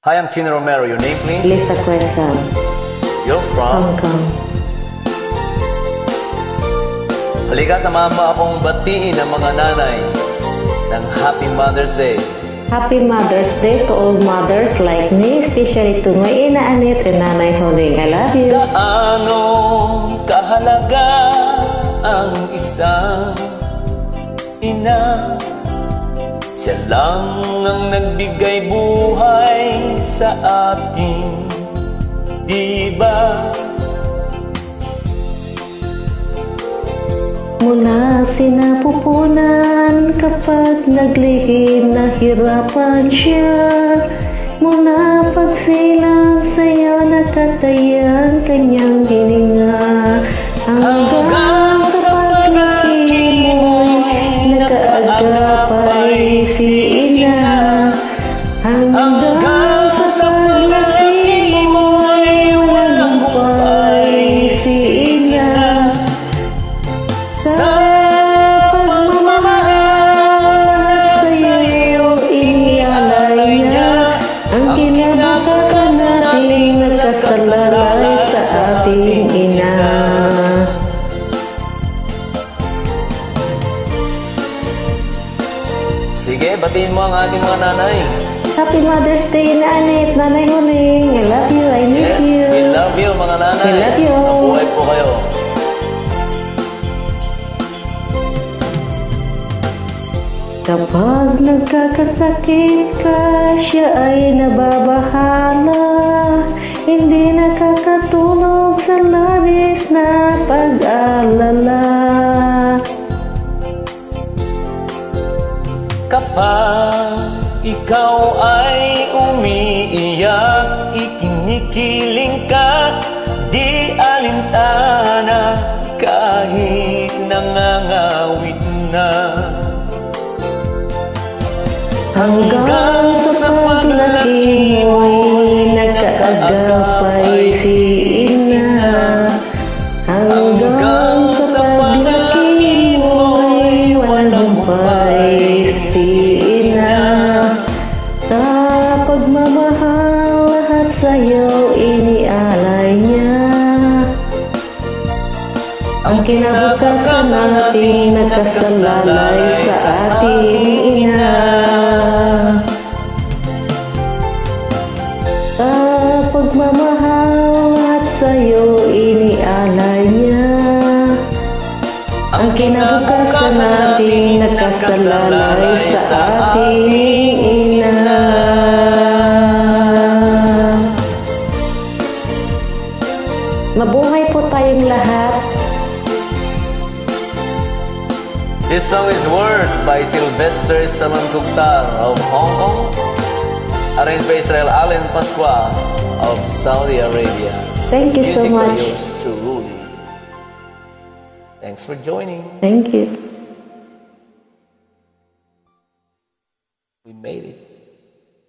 Hi, I'm Chino Romero. Your name, please? Lisa Quezon. You're from? Hong Kong. Halika, samahan mo akong batiin ng mga nanay ng Happy Mother's Day. Happy Mother's Day to all mothers like me, especially to my ina Anit and Nanay Holing. I love you. Gaano kahalaga ang isang ina? Siya lang ang nagbigay buhay sa atin, di ba? Mula sinapupunan kapag naglihim, nahirapan siya. Mula pagsilang sa'yo, nakatayan kanyang hininga. Hanggang sa paglaki mo'y nakaagapay si ina. Hanggang sa paglaki mo'y walang humpay si ina. Sa pagmamahal sa'yo inialay niya ang kinabukasan nating nakasalalay sa ating ina. Sige, batiin mo ang ating mga nanay. Happy Mother's Day, Nanay, Nanay Huling. I love you, I miss you. Yes, we love you mga nanay. We love you. Mabuhay po kayo. Kapag nagkakasakit ka, siya ay nababahala. Hindi nakakatulog sa labis na pag-alala. Kapag ikaw ay umiiyak, ikinikiling ka, di alintana, kahit nangangawit na. Hanggang sa paglaki mo'y nakaagapay si ina. Hanggang sa paglaki mo'y walang humpay si ina. Sa pagmamahal lahat sa'yo inialay niya. Ang kinabukasan nating nakasalalay sa ating ina. Sa pagmamahal lahat sa'yo inialay niya. Ang kinabukasan nating nakasalalay sa ating ina. Mabuhay po tayong lahat. This song is Words by Sylvester Samantuktar of Hong Kong, arranged by Israel Allen Pasqua of Saudi Arabia. Thank you so Music by much. yours truly. Thanks for joining. Thank you.